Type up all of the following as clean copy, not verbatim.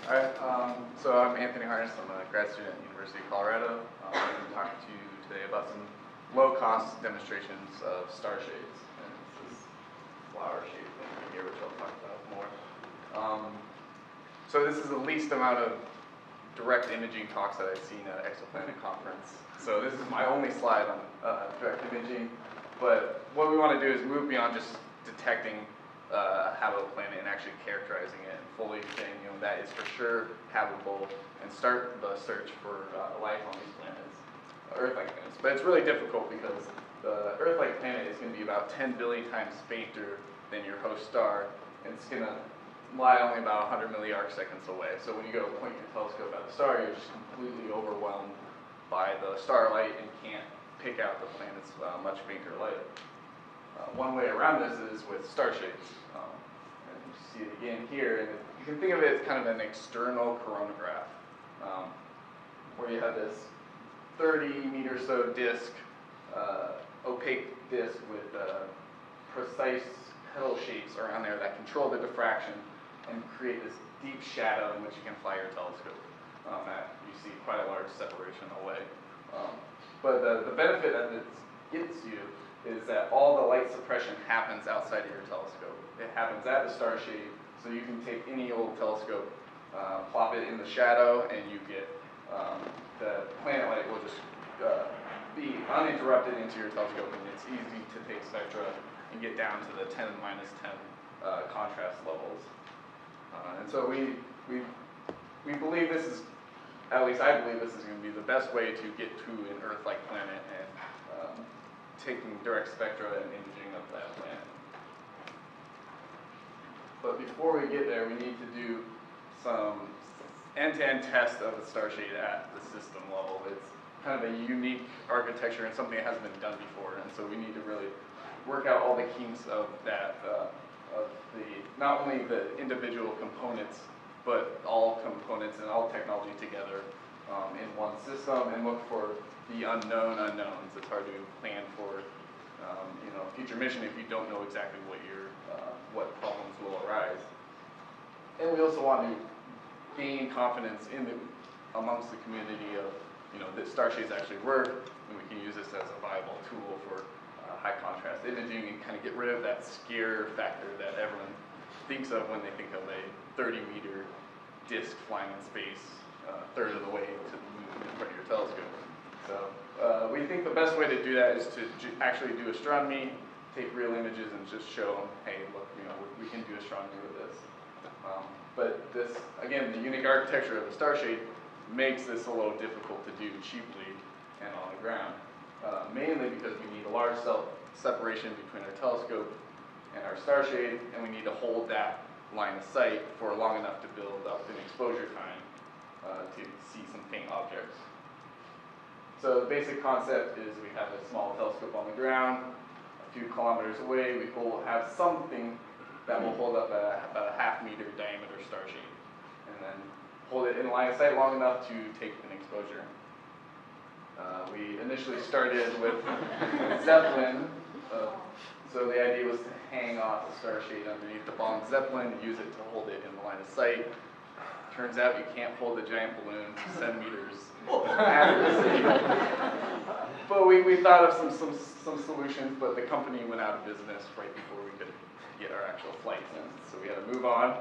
Alright, so I'm Anthony Harness. I'm a grad student at the University of Colorado. I'm going to talk to you today about some low-cost demonstrations of starshades. And this is flower shape thing right here, which I'll talk about more. So this is the least amount of direct imaging talks that I've seen at Exoplanet conference. So this is my only slide on direct imaging. But what we want to do is move beyond just detecting habitable planet and actually characterizing it and fully saying, that is for sure habitable, and start the search for life on these planets, Earth-like planets. But it's really difficult because the Earth-like planet is going to be about 10 billion times fainter than your host star, and it's going to lie only about 100 milliarcseconds away. So when you go point your telescope at the star, you're just completely overwhelmed by the starlight and can't pick out the planet's much fainter light. One way around this is with starshades. And you see it again here, and you can think of it as kind of an external coronagraph, where you have this 30-meter so disk, opaque disk with precise petal shapes around there that control the diffraction and create this deep shadow in which you can fly your telescope. That you see quite a large separation away. But the benefit that it gets you is that all the light suppression happens outside of your telescope. It happens at the starshade, so you can take any old telescope, plop it in the shadow, and you get the planet light will just be uninterrupted into your telescope, and it's easy to take spectra and get down to the 10⁻10 contrast levels. And so we believe this is, at least I believe this is going to be the best way to get to an Earth-like planet and taking direct spectra and imaging of that planet. But before we get there, we need to do some end-to-end test of the starshade at the system level. It's kind of a unique architecture and something that hasn't been done before, and so we need to really work out all the kinks of that, of not only the individual components, but all components and all technology together in one system, and look for the unknown unknowns. It's hard to plan for future mission if you don't know exactly what problems will arise. And we also want to gain confidence amongst the community of that starshades actually work, and we can use this as a viable tool for high contrast imaging and kind of get rid of that scare factor that everyone thinks of when they think of a 30-meter disk flying in space, a third of the way to the moon in front of your telescope. So we think the best way to do that is to actually do astronomy, take real images, and just show them, hey, look, we can do astronomy with this. But this, again, the unique architecture of the starshade makes this a little difficult to do cheaply and on the ground, mainly because we need a large separation between our telescope and our starshade, and we need to hold that line of sight for long enough to build up an exposure time to see some faint objects. So the basic concept is we have a small telescope on the ground, a few kilometers away. We will have something that will hold up about a half-meter diameter starshade, and then hold it in line of sight long enough to take an exposure. We initially started with Zeppelin, so the idea was to hang off the starshade underneath the bomb Zeppelin, use it to hold it in the line of sight. Turns out you can't hold a giant balloon 7 meters accuracy. But we thought of some solutions, but the company went out of business right before we could get our actual flights in. So we had to move on.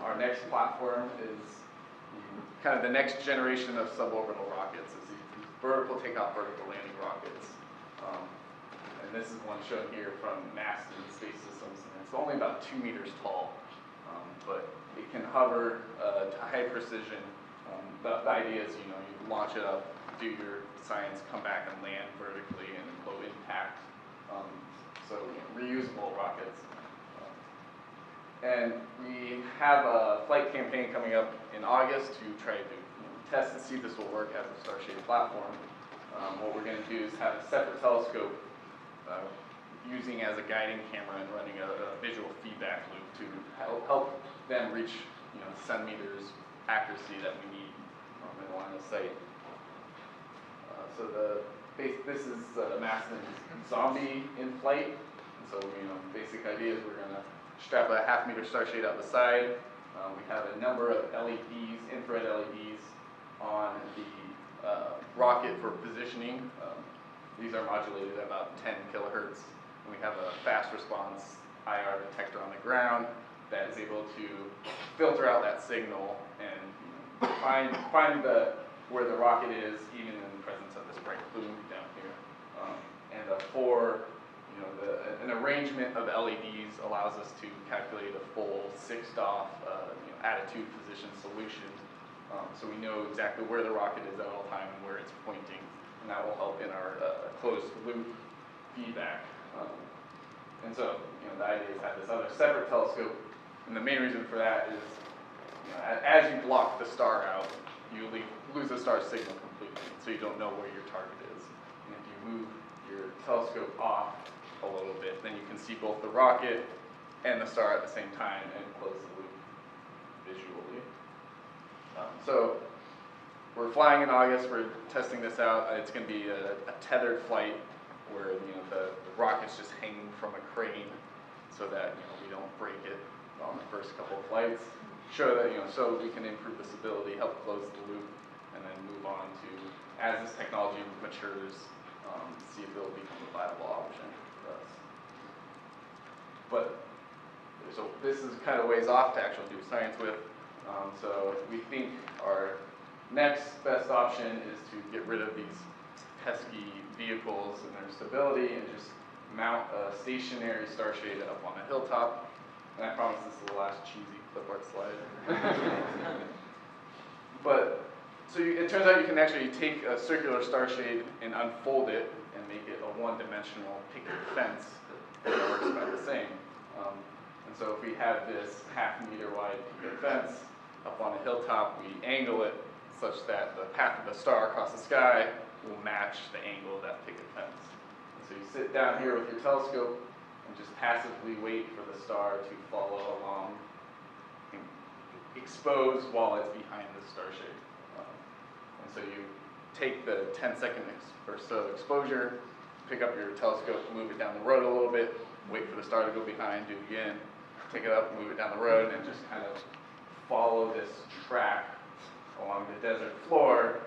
Our next platform is kind of the next generation of suborbital rockets. It's these vertical takeoff, vertical landing rockets. And this is one shown here from NASA Space Systems, and it's only about 2 meters tall, but it can hover to high precision. The idea is, you launch it up, do your science, come back and land vertically and low impact. So reusable rockets. And we have a flight campaign coming up in August to try to test and see if this will work as a starshade platform. What we're going to do is have a separate telescope using as a guiding camera and running a visual feedback loop to help them reach 7 meters accuracy that we need in the line of sight. So this is Maston's Zombie in flight. And so basic idea is we're going to strap a half-meter starshade out the side, We have a number of LEDs, infrared LEDs, on the rocket for positioning. These are modulated at about 10 kilohertz. And we have a fast response IR detector on the ground that is able to filter out that signal and find where the rocket is, even in the presence of this bright plume down here. And an arrangement of LEDs allows us to calculate a full 6DOF attitude position solution. So we know exactly where the rocket is at all time and where it's pointing, and that will help in our closed loop feedback. And so, the idea is to have this other separate telescope, and the main reason for that is, as you block the star out, you lose the star signal completely, so you don't know where your target is. And if you move your telescope off a little bit, then you can see both the rocket and the star at the same time and close the loop visually. So we're flying in August. We're testing this out. It's going to be a tethered flight where the rocket's just hanging from a crane, so that we don't break it on the first couple of flights. Show that so we can improve the stability, help close the loop, and then move on to, as this technology matures, see if it'll become a viable option for us. But so this is kind of ways off to actually do science with. So we think our next best option is to get rid of these pesky vehicles and their stability and just mount a stationary starshade up on a hilltop. And I promise this is the last cheesy clip art slide. But so it turns out you can actually take a circular starshade and unfold it and make it a one-dimensional picket fence that works about the same. And so if we have this half-meter wide picket fence up on a hilltop, we angle it such that the path of the star across the sky will match the angle of that picket fence. And so you sit down here with your telescope and just passively wait for the star to follow along and expose while it's behind the starshade. And so you take the 10-second or so exposure, pick up your telescope, move it down the road a little bit, wait for the star to go behind, do it again, take it up, move it down the road, and just kind of follow this track along the desert floor,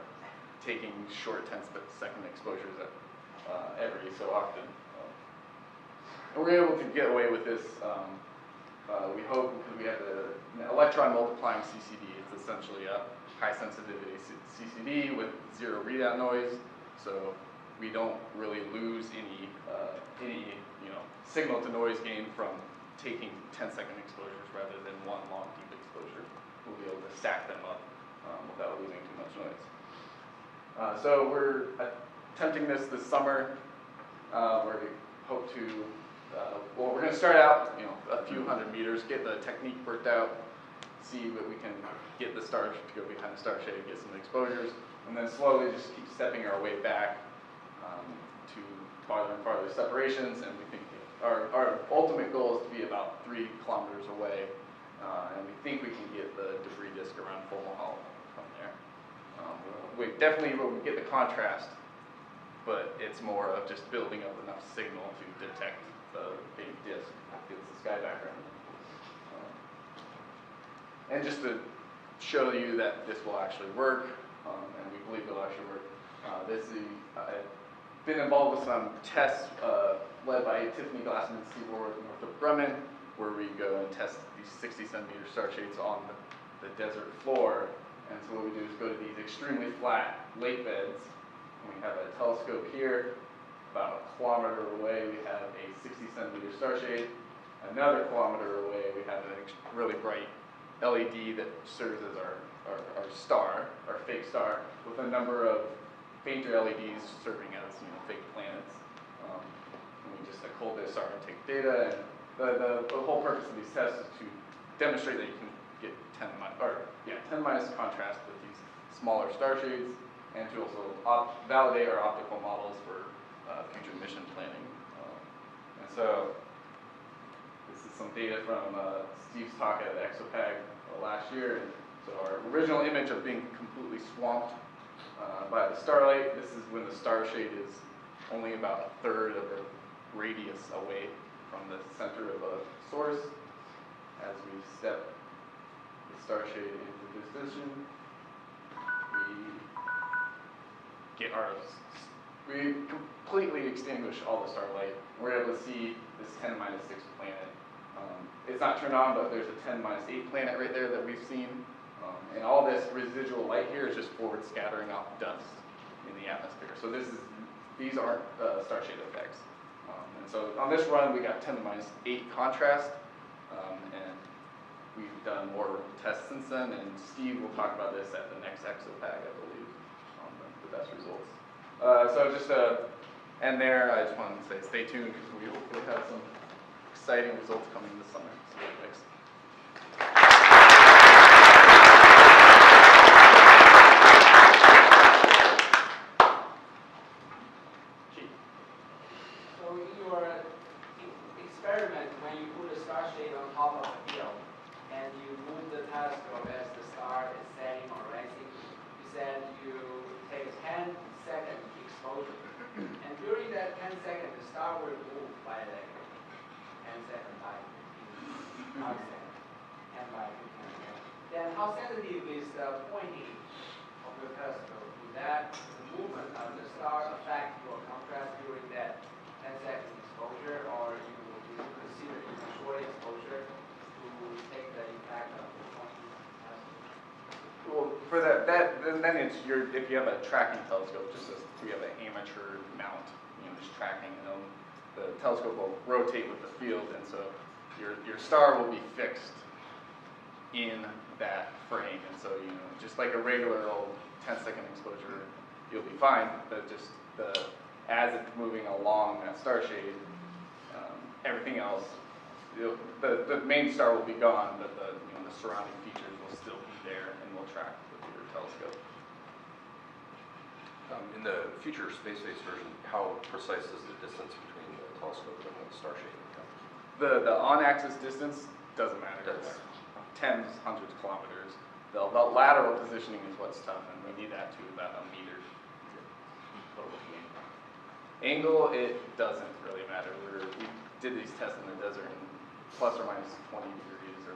taking short 10-second exposures every so often. And we're able to get away with this, we hope, because we have an electron multiplying CCD. It's essentially a high sensitivity CCD with zero readout noise, so we don't really lose any signal to noise gain from taking 10-second exposures rather than one long deep exposure. We'll be able to stack them up without losing too much noise. So we're attempting this summer. Where we hope to, well, we're going to start out, a few hundred meters, get the technique worked out, see that we can get the star to go behind the star shade, get some exposures, and then slowly just keep stepping our way back to farther and farther separations. And we think our ultimate goal is to be about 3 kilometers away, and we think we can get the debris disk around Fomalhaut from there. We definitely will get the contrast, but it's more of just building up enough signal to detect the big disk against the sky background. And just to show you that this will actually work, and we believe it will actually work, I've been involved with some tests led by Tiffany Glassman Seaboard north of Grumman, where we go and test these 60-centimeter starshades on the desert floor. And so what we do is go to these extremely flat lake beds. And we have a telescope here. About a kilometer away, we have a 60-centimeter starshade. Another kilometer away, we have a really bright LED that serves as our star, our fake star, with a number of fainter LEDs serving as fake planets. And we just occult this star and take data. And the whole purpose of these tests is to demonstrate that you can get 10 minus contrast with these smaller starshades, and to also validate our optical models for future mission planning. And so this is some data from Steve's talk at Exopag last year. And so our original image of being completely swamped by the starlight, this is when the starshade is only about a third of a radius away from the center of a source. As we step starshade into position, we completely extinguish all the starlight. We're able to see this 10 minus 6 planet. It's not turned on, but there's a 10 minus 8 planet right there that we've seen. And all this residual light here is just forward scattering off dust in the atmosphere. So these aren't starshade effects. And so on this run, we got 10 to minus 8 contrast, and we've done more tests since then, and Steve will talk about this at the next Exopack, I believe, on the best results. So just to end there, I just wanted to say stay tuned, because we hopefully have some exciting results coming this summer. So thanks. Experiment when you put a starshade on top of a field and you move the telescope as the star is setting or rising, you said you take a 10-second exposure. And during that 10 seconds, the star will move by like 10 seconds by 15 seconds, 10 by 15 seconds. Then how sensitive is the pointing of your telescope? Will that the movement of the star affect your contrast during that 10-second exposure, or you consider in a short exposure to take the impact of the pointing telescope? Well, for then it's if you have a tracking telescope, just as we have an amateur mount, just tracking, the telescope will rotate with the field, and so your star will be fixed in that frame, and so just like a regular old 10-second exposure, you'll be fine. But just as it's moving along that starshade, everything else, the main star will be gone, but the surrounding features will still be there and will track with your telescope. In the future space-based version, how precise is the distance between the telescope and the starshade become? The on-axis distance doesn't matter. It's tens, hundreds of kilometers. The lateral positioning is what's tough, and we need that to about a meter. Angle, it doesn't really matter. We did these tests in the desert, and plus or minus 20 degrees are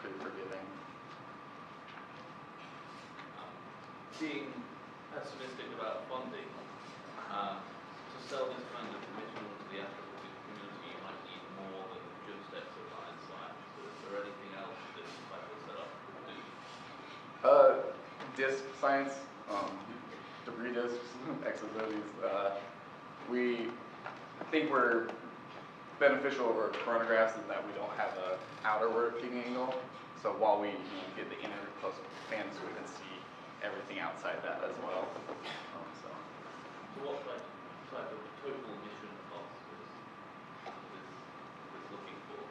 pretty forgiving. Being pessimistic about funding, to sell this kind of mission to the astrophysics community, you might need more than just exoplanet science. So is there anything else this type of setup could do? Disk science, debris disks, exoplanes. We think we're beneficial over coronagraphs in that we don't have an outer working angle. So while we get the inner close fans, we can see everything outside that as well. So what type of total mission cost is looking for?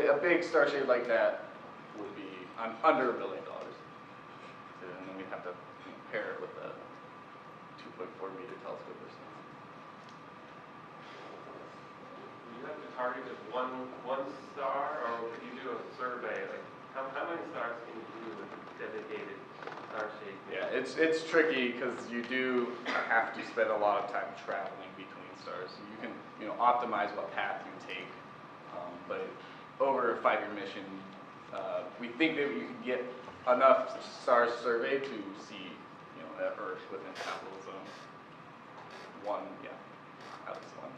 A big starshade like that would be under $1 billion. And then we'd have to pair it with a 2.4 meter telescope or something. You have to target just one star, or could you do a survey? Like how many stars can you do with dedicated starshade? Yeah, it's tricky because you do have to spend a lot of time traveling between stars. So you can optimize what path you take, but over a 5-year mission, we think that you can get enough stars surveyed to see Earth within habitable zone. At least one.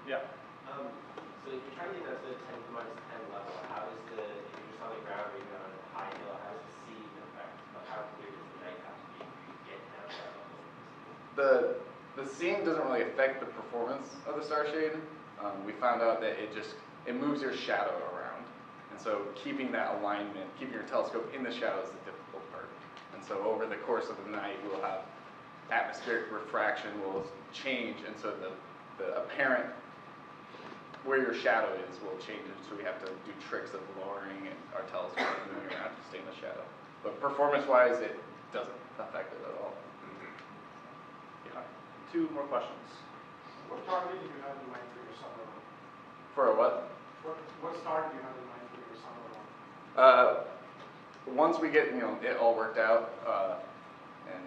Yeah. So if you're trying to get that to 10 to minus 10 level, how is if you're just on the ground or even on a high hill, how does the sea affect? How clear does the night have to be for you to get down to that level? The seeing doesn't really affect the performance of the starshade. We found out that it moves your shadow around, and so keeping that alignment, keeping your telescope in the shadow is the difficult part. And so over the course of the night, we'll have atmospheric refraction will change, and so the apparent where your shadow is will change, and so we have to do tricks of lowering our telescope and moving around to stay in the shadow. But performance-wise, it doesn't affect it at all. Yeah. 2 more questions. What target do you have in mind for your summer run? For a what? What star do you have in mind for your summer run? Once we get it all worked out and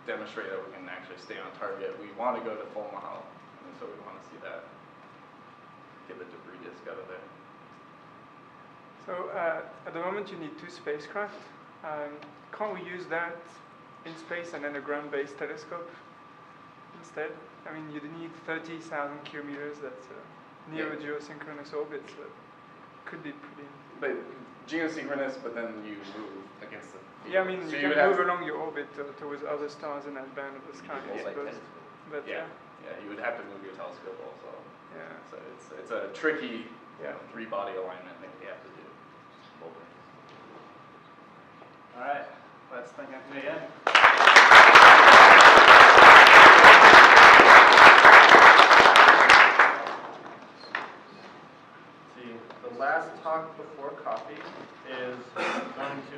demonstrate that we can actually stay on target, we want to go to full model, and so we want to see that, get the debris disk out of there. So at the moment you need 2 spacecraft. Can't we use that in space and then a ground-based telescope instead? I mean, you'd need 30,000 kilometers. That's near a geosynchronous orbit, so it could be pretty. But geosynchronous, but then you move against the field. Yeah, I mean, So you would can have- move along your orbit towards other stars in that band of the sky, I suppose. But Yeah, you would have to move your telescope also. yeah. So it's a tricky, 3-body alignment that you have to do. All right, let's thank Anthony again.